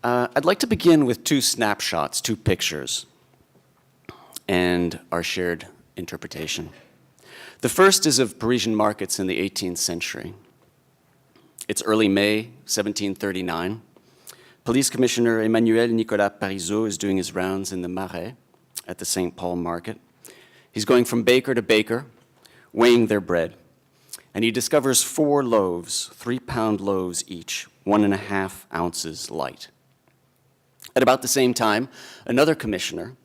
I'd like to begin with two snapshots, two pictures, and our shared interpretation. The first is of Parisian markets in the 18th century. It's early May 1739. Police Commissioner Emmanuel Nicolas Parisot is doing his rounds in the Marais at the St. Paul market. He's going from baker to baker, weighing their bread, and he discovers 4 loaves, 3-pound loaves each, 1.5 ounces light. At about the same time, another commissioner,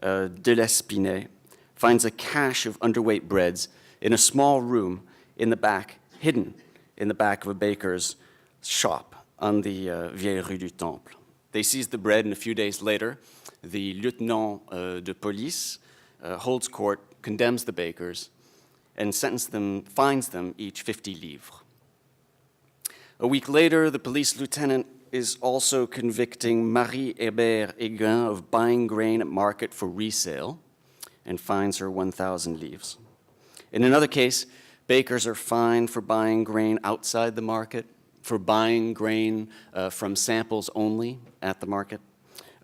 de L'Espinay, finds a cache of underweight breads in a small room in the back, hidden in the back of a baker's shop on the Vieille Rue du Temple. They seize the bread, and a few days later, the lieutenant de police holds court, condemns the bakers, and fines them each 50 livres. A week later, the police lieutenant is also convicting Marie-Hébert Héguin of buying grain at market for resale and fines her 1,000 livres. In another case, bakers are fined for buying grain outside the market, for buying grain from samples only at the market,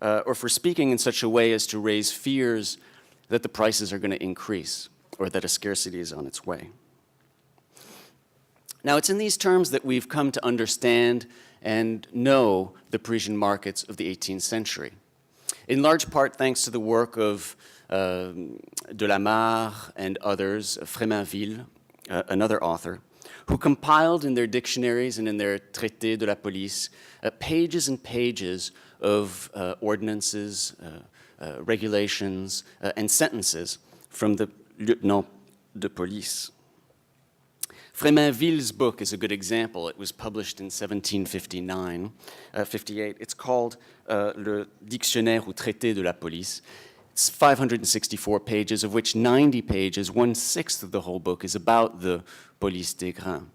or for speaking in such a way as to raise fears that the prices are going to increase or that a scarcity is on its way. Now, it's in these terms that we've come to understand and know the Parisian markets of the 18th century, in large part thanks to the work of de la Mare and others, Fréminville, another author, who compiled in their dictionaries and in their traités de la police pages and pages of ordinances, regulations, and sentences from the lieutenant de police. Fréminville's book is a good example. It was published in 1758. It's called Le Dictionnaire ou Traité de la Police. It's 564 pages, of which 90 pages, 1/6 of the whole book, is about the police des grains.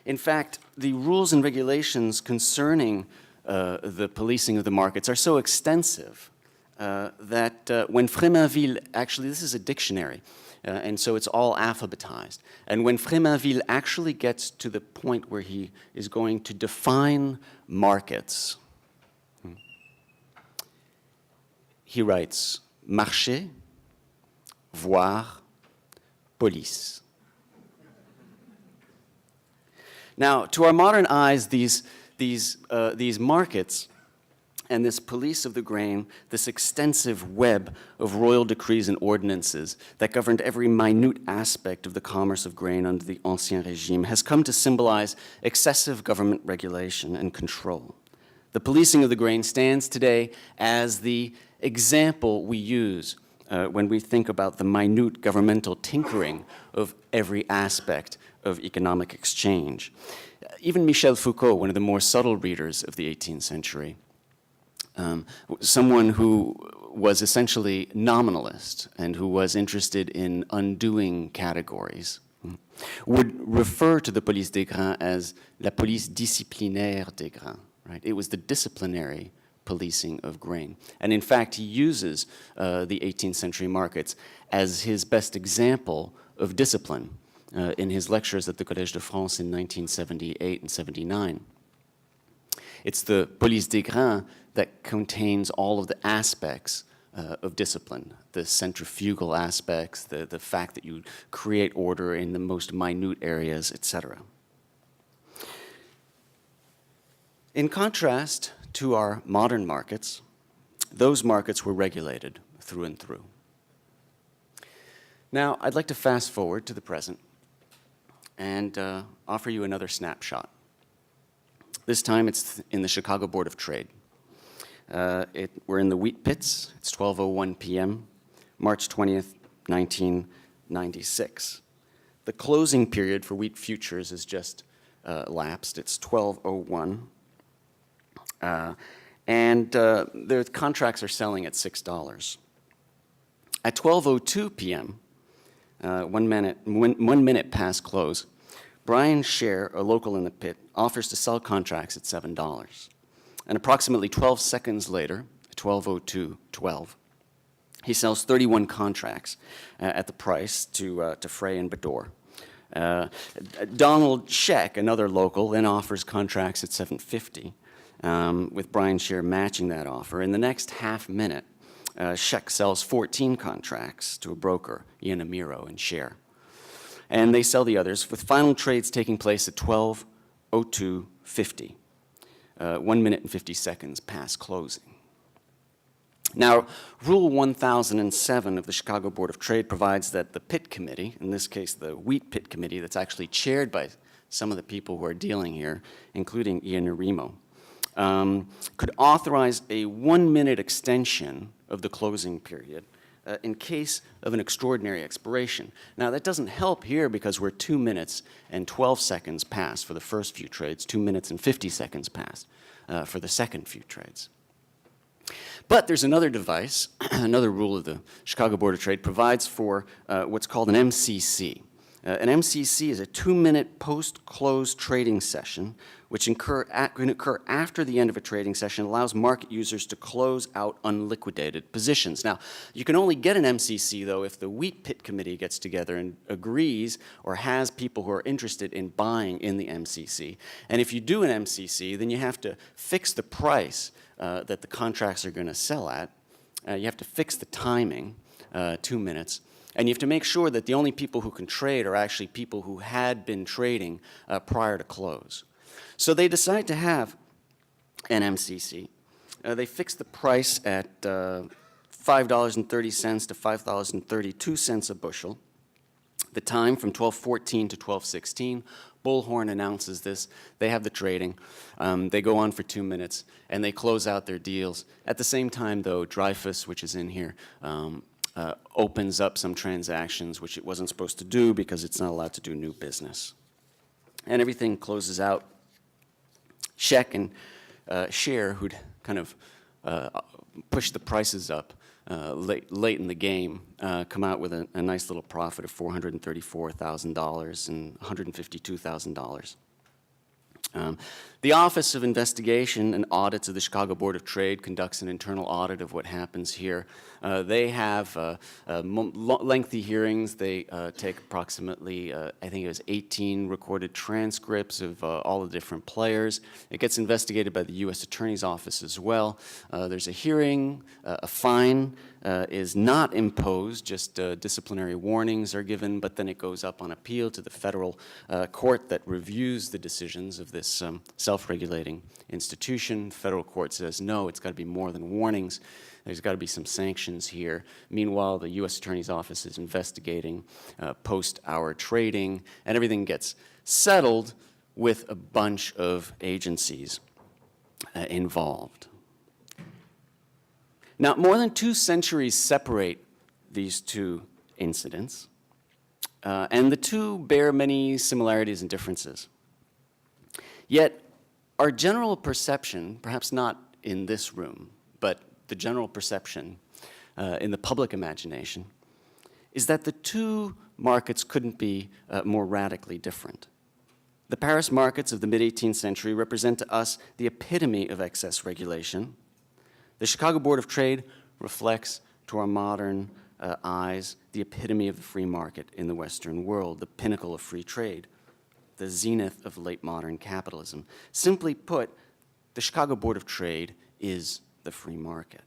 In fact, the rules and regulations concerning the policing of the markets are so extensive that when Fréminville, actually this is a dictionary, and so it's all alphabetized. And when Fréminville actually gets to the point where he is going to define markets, he writes, marché, voir, police. Now, to our modern eyes, these markets and this police of the grain, this extensive web of royal decrees and ordinances that governed every minute aspect of the commerce of grain under the Ancien Régime, has come to symbolize excessive government regulation and control. The policing of the grain stands today as the example we use when we think about the minute governmental tinkering of every aspect of economic exchange. Even Michel Foucault, one of the more subtle readers of the 18th century, someone who was essentially nominalist and who was interested in undoing categories, would refer to the police des grains as la police disciplinaire des grains. Right? It was the disciplinary policing of grain. And in fact, he uses the 18th century markets as his best example of discipline in his lectures at the Collège de France in 1978 and 79. It's the police des grains that contains all of the aspects of discipline, the centrifugal aspects, the fact that you create order in the most minute areas, etc. In contrast to our modern markets, those markets were regulated through and through. Now, I'd like to fast forward to the present and offer you another snapshot. This time it's in the Chicago Board of Trade. We're in the wheat pits. It's 12:01 p.m., March 20th, 1996. The closing period for wheat futures is just lapsed. It's 12:01. And the contracts are selling at $6. At 12:02 p.m., 1 minute past close, Brian Scher, a local in the pit, offers to sell contracts at $7. And approximately 12 seconds later, 12:02:12, he sells 31 contracts at the price to Frey and Bador. Donald Scheck, another local, then offers contracts at $7.50. with Brian's share matching that offer. In the next half minute, Sheck sells 14 contracts to a broker, Ian Amiro and Share. And they sell the others, with final trades taking place at 12:02:50, 1 minute and 50 seconds past closing. Now, Rule 1007 of the Chicago Board of Trade provides that the pit committee, in this case the wheat pit committee that's actually chaired by some of the people who are dealing here, including Ian Arimo, could authorize a 1-minute extension of the closing period in case of an extraordinary expiration. Now, that doesn't help here because we're 2 minutes and 12 seconds past for the first few trades, 2 minutes and 50 seconds past for the second few trades. But there's another device, another rule of the Chicago Board of Trade provides for what's called an MCC. An MCC is a 2-minute post-close trading session, which can occur after the end of a trading session, allows market users to close out unliquidated positions. Now, you can only get an MCC, though, if the wheat pit committee gets together and agrees or has people who are interested in buying in the MCC. And if you do an MCC, then you have to fix the price that the contracts are going to sell at. You have to fix the timing, 2 minutes. And you have to make sure that the only people who can trade are actually people who had been trading prior to close. So they decide to have an MCC. They fix the price at $5.30 to $5.32 a bushel. The time from 12:14 to 12:16. Bullhorn announces this. They have the trading. They go on for 2 minutes, and they close out their deals. At the same time, though, Dreyfus, which is in here, opens up some transactions, which it wasn't supposed to do because it's not allowed to do new business. And everything closes out. Sheck and Share, who'd kind of pushed the prices up late in the game, come out with a nice little profit of $434,000 and $152,000. The Office of Investigation and Audits of the Chicago Board of Trade conducts an internal audit of what happens here. They have lengthy hearings. They take approximately, I think it was 18 recorded transcripts of all the different players. It gets investigated by the U.S. Attorney's Office as well. There's a hearing. A fine is not imposed, just disciplinary warnings are given, but then it goes up on appeal to the federal court that reviews the decisions of this self-regulating institution. Federal court says, no, it's got to be more than warnings. There's got to be some sanctions here. Meanwhile, the U.S. Attorney's Office is investigating post-hour trading, and everything gets settled with a bunch of agencies involved. Now, more than 2 centuries separate these two incidents, and the two bear many similarities and differences. Yet, our general perception, perhaps not in this room, but the general perception in the public imagination, is that the two markets couldn't be more radically different. The Paris markets of the mid-18th century represent to us the epitome of excess regulation. The Chicago Board of Trade reflects to our modern eyes the epitome of the free market in the Western world, the pinnacle of free trade, the zenith of late modern capitalism. Simply put, the Chicago Board of Trade is the free market.